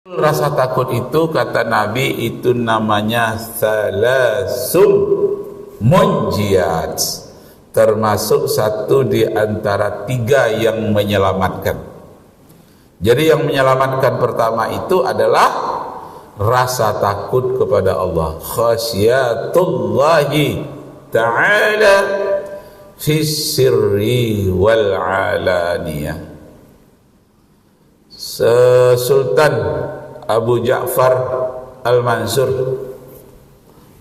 Rasa takut itu kata Nabi itu namanya salasum munjiat, termasuk satu di antara tiga yang menyelamatkan. Jadi yang menyelamatkan pertama itu adalah rasa takut kepada Allah, khasyatullahi ta'ala fi sirri wal alaniyah. Sultan Abu Ja'far Al-Mansur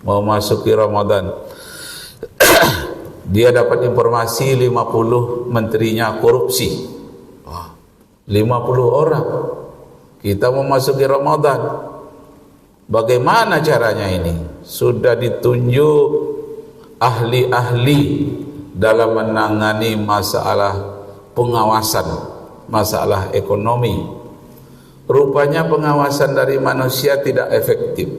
mau masuki Ramadan. Dia dapat informasi 50 menterinya korupsi. 50 orang. Kita mau masuki Ramadan. Bagaimana caranya ini? Sudah ditunjuk ahli-ahli dalam menangani masalah pengawasan, masalah ekonomi. Rupanya pengawasan dari manusia tidak efektif.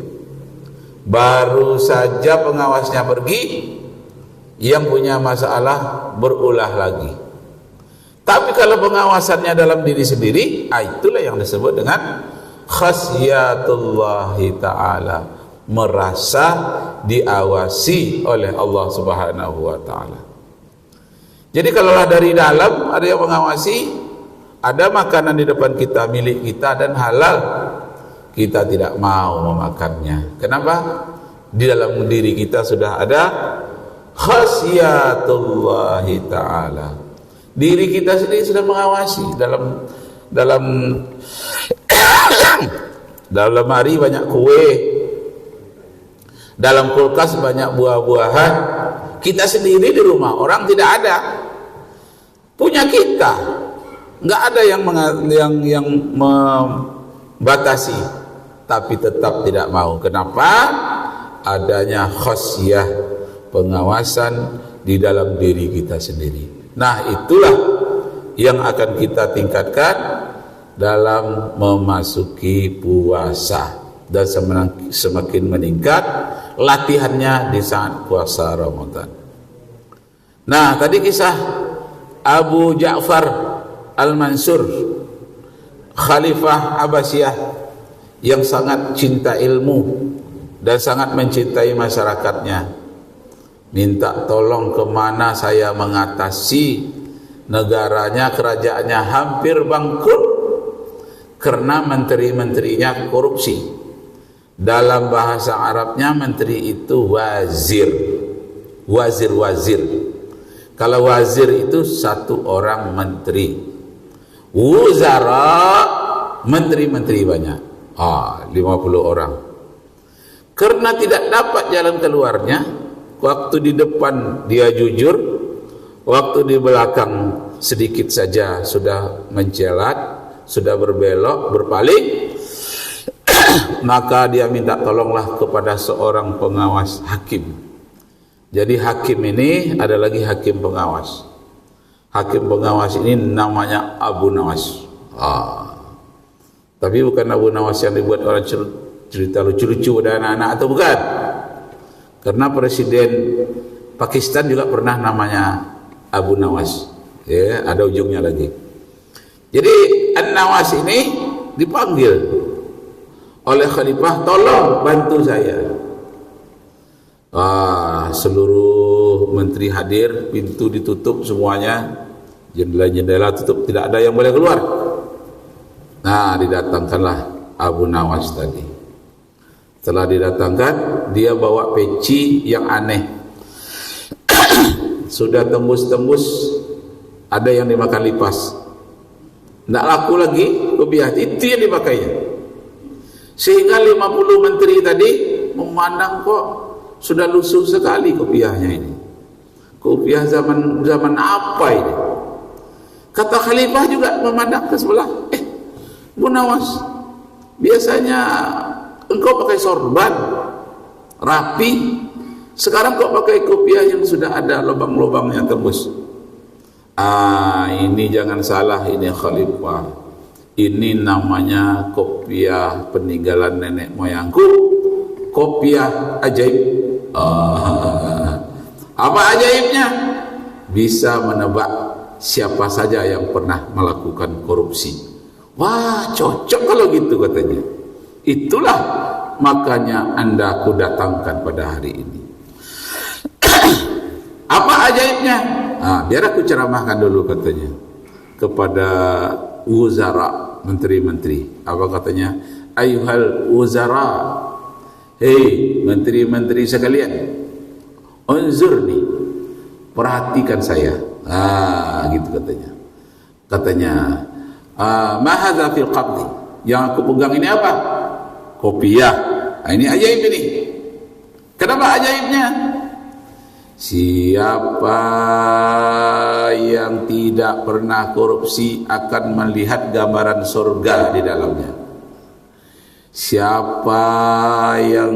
Baru saja pengawasnya pergi, yang punya masalah berulah lagi. Tapi kalau pengawasannya dalam diri sendiri, itulah yang disebut dengan khasyatullahi ta'ala, merasa diawasi oleh Allah Subhanahu wa ta'ala. Jadi kalaulah dari dalam ada yang mengawasi, ada makanan di depan kita milik kita dan halal, kita tidak mau memakannya. Kenapa? Di dalam diri kita sudah ada khasyatullahi ta'ala. Diri kita sendiri sudah mengawasi. Dalam lemari banyak kue, dalam kulkas banyak buah-buahan. Kita sendiri di rumah, orang tidak ada, punya kita. Nggak ada yang membatasi, tapi tetap tidak mau. Kenapa? Adanya khasyah, pengawasan di dalam diri kita sendiri. Nah, itulah yang akan kita tingkatkan dalam memasuki puasa, dan semakin meningkat latihannya di saat puasa Ramadan. Nah, tadi kisah Abu Ja'far Al-Mansur, Khalifah Abbasiyah yang sangat cinta ilmu dan sangat mencintai masyarakatnya. Minta tolong kemana saya mengatasi negaranya, kerajaannya hampir bangkrut karena menteri-menterinya korupsi. Dalam bahasa Arabnya menteri itu wazir. Wazir. Kalau wazir itu satu orang menteri. Wuzara, menteri-menteri banyak, 50 orang. Karena tidak dapat jalan keluarnya, waktu di depan dia jujur, waktu di belakang sedikit saja sudah mencelat, sudah berbelok, berpaling, maka dia minta tolonglah kepada seorang pengawas hakim. Jadi hakim ini ada lagi hakim pengawas. Hakim pengawas ini namanya Abu Nawas. Tapi bukan Abu Nawas yang dibuat orang cerita lucu-lucu pada anak-anak, atau bukan. Karena Presiden Pakistan juga pernah namanya Abu Nawas. Ya, ada ujungnya lagi. Jadi An-Nawas ini dipanggil oleh Khalifah, tolong bantu saya. Seluruh menteri hadir, pintu ditutup semuanya, jendela-jendela tutup, tidak ada yang boleh keluar. Nah, didatangkanlah Abu Nawas tadi. Setelah didatangkan, dia bawa peci yang aneh. Sudah tembus-tembus, ada yang dimakan lipas. Tidak laku lagi kopiah, itu yang dipakainya. Sehingga 50 menteri tadi memandang, kok sudah lusuh sekali kopiahnya ini. Kopiah zaman apa ini? Kata Khalifah juga memandang ke sebelah. Bu Nawas, biasanya engkau pakai sorban rapi, sekarang kok pakai kopiah yang sudah ada lubang-lubangnya tembus. Ini jangan salah, ini Khalifah, ini namanya kopiah peninggalan nenek moyangku, kopiah ajaib. Apa ajaibnya? Bisa menebak siapa saja yang pernah melakukan korupsi. Wah, cocok kalau gitu katanya. Itulah makanya Anda aku datangkan pada hari ini. Apa ajaibnya? Biar aku ceramahkan dulu katanya kepada wuzara, menteri-menteri. Apa katanya? Ayuhal wuzara, hei menteri-menteri sekalian, unzurni, perhatikan saya. Gitu katanya. Katanya, ma hadza fil qabdi, yang aku pegang ini apa? Kopiah. Ini ajaib ini. Kenapa ajaibnya? Siapa yang tidak pernah korupsi akan melihat gambaran surga di dalamnya. Siapa yang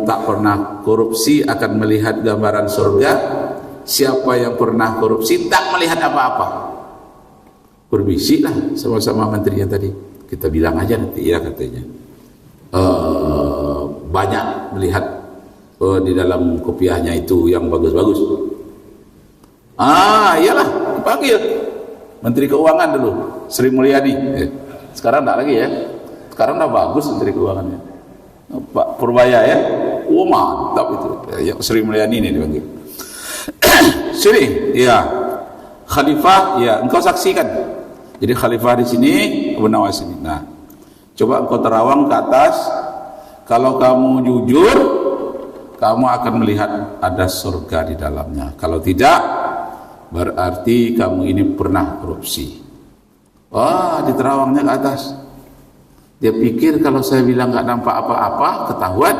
tak pernah korupsi akan melihat gambaran surga. Siapa yang pernah korupsi tak melihat apa-apa. Berbisiklah sama-sama menterinya tadi. Kita bilang aja nanti ya katanya. Banyak melihat di dalam kopiahnya itu yang bagus-bagus. Iyalah, dipanggil Menteri Keuangan dulu, Sri Mulyani. Sekarang tak lagi ya. Sekarang dah bagus Menteri Keuangannya. Pak Purbaya ya. Mantap itu. Ya, Sri Mulyani ini dipanggil. Sini, ya. Khalifah, ya, engkau saksikan. Jadi khalifah di sini, Abu Nawas ini. Nah, coba engkau terawang ke atas. Kalau kamu jujur, kamu akan melihat ada surga di dalamnya. Kalau tidak, berarti kamu ini pernah korupsi. Di terawangnya ke atas. Dia pikir kalau saya bilang nggak nampak apa-apa, ketahuan.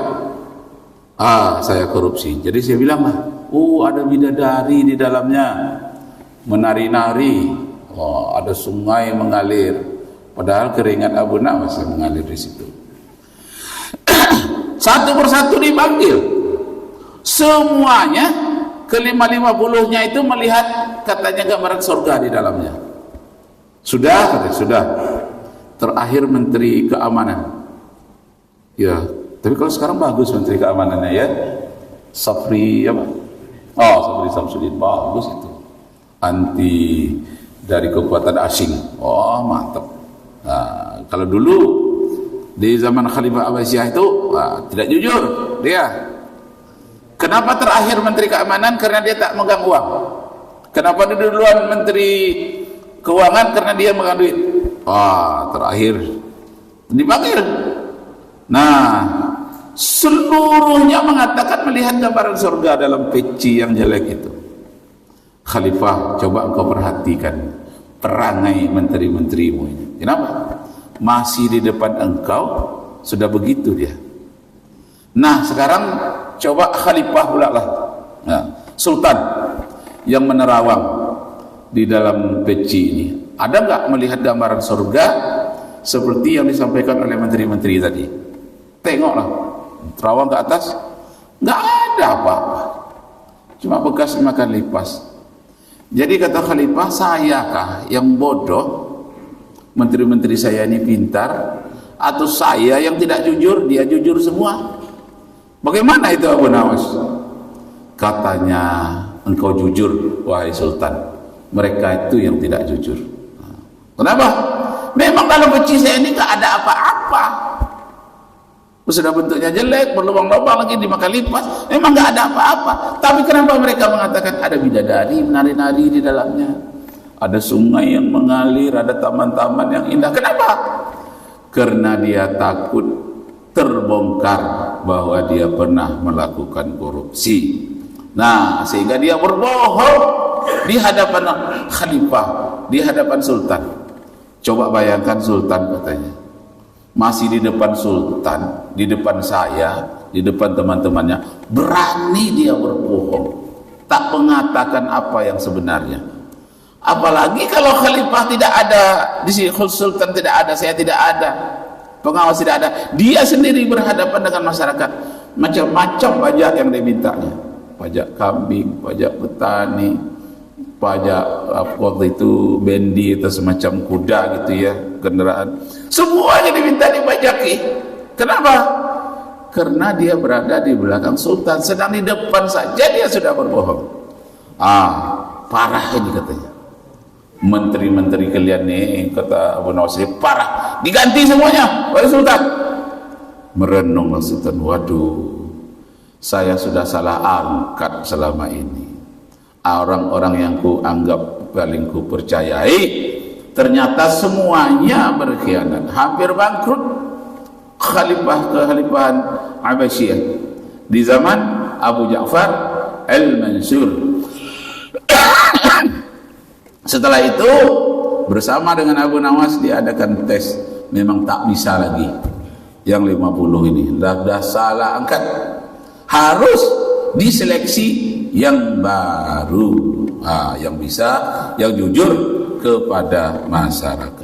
Saya korupsi. Jadi saya bilang lah, ada bidadari di dalamnya, menari-nari. Ada sungai mengalir. Padahal keringat Abu Nawas yang mengalir di situ. Satu persatu dipanggil. Semuanya ke-50-nya itu melihat katanya gambaran surga di dalamnya. Sudah, katanya, sudah. Terakhir Menteri Keamanan. Ya, tapi kalau sekarang bagus Menteri Keamanannya ya. Safri apa? Safri Samsudin, bagus itu. Anti dari kekuatan asing. Mantap. Kalau dulu di zaman Khalifah Abbasiyah itu tidak jujur dia. Kenapa terakhir Menteri Keamanan? Karena dia tak megang uang. Kenapa duluan Menteri Keuangan? Karena dia megang duit. Terakhir dipanggil. Nah, seluruhnya mengatakan melihat gambaran surga dalam peci yang jelek itu. Khalifah, coba engkau perhatikan perangai menteri-menterimu ini. Kenapa? Masih di depan engkau sudah begitu dia. Nah, sekarang coba Khalifah pula lah. Sultan yang menerawang di dalam peci ini. Ada enggak melihat gambaran surga seperti yang disampaikan oleh menteri-menteri tadi? Tengoklah, terawang ke atas, enggak ada apa-apa. Cuma bekas makan lipas. Jadi kata Khalifah, sayakah yang bodoh? Menteri-menteri saya ini pintar, atau saya yang tidak jujur, dia jujur semua? Bagaimana itu Abu Nawas? Katanya, engkau jujur wahai Sultan. Mereka itu yang tidak jujur. Kenapa? Memang dalam peci saya ini tak ada apa-apa. Sudah bentuknya jelek, berlubang-lubang lagi dimakan lipas. Memang tak ada apa-apa. Tapi kenapa mereka mengatakan ada bidadari menari-nari di dalamnya? Ada sungai yang mengalir, ada taman-taman yang indah. Kenapa? Karena dia takut terbongkar bahwa dia pernah melakukan korupsi. Nah, sehingga dia berbohong di hadapan Khalifah, di hadapan Sultan. Coba bayangkan Sultan katanya, masih di depan Sultan, di depan saya, di depan teman-temannya, berani dia berbohong, tak mengatakan apa yang sebenarnya. Apalagi kalau Khalifah tidak ada, di sini Sultan tidak ada, saya tidak ada, pengawas tidak ada, dia sendiri berhadapan dengan masyarakat, macam-macam pajak yang dimintanya, pajak kambing, pajak petani, pajak waktu itu bendi atau semacam kuda gitu ya, kendaraan, semuanya diminta dipajaki. Kenapa? Karena dia berada di belakang Sultan, sedang di depan saja dia sudah berbohong. Parah ini katanya. menteri-menteri kalian nih, kata Abu Nawas, parah, diganti semuanya oleh Sultan. Merenunglah Sultan, waduh, saya sudah salah angkat selama ini. Orang-orang yang ku anggap paling ku percayai, ternyata semuanya berkhianat, hampir bangkrut. Kekhalifahan Abbasiyah di zaman Abu Ja'far Al-Mansur. Setelah itu bersama dengan Abu Nawas diadakan tes, memang tak bisa lagi yang 50 ini, dah salah angkat, harus diseleksi yang baru, yang bisa, yang jujur kepada masyarakat.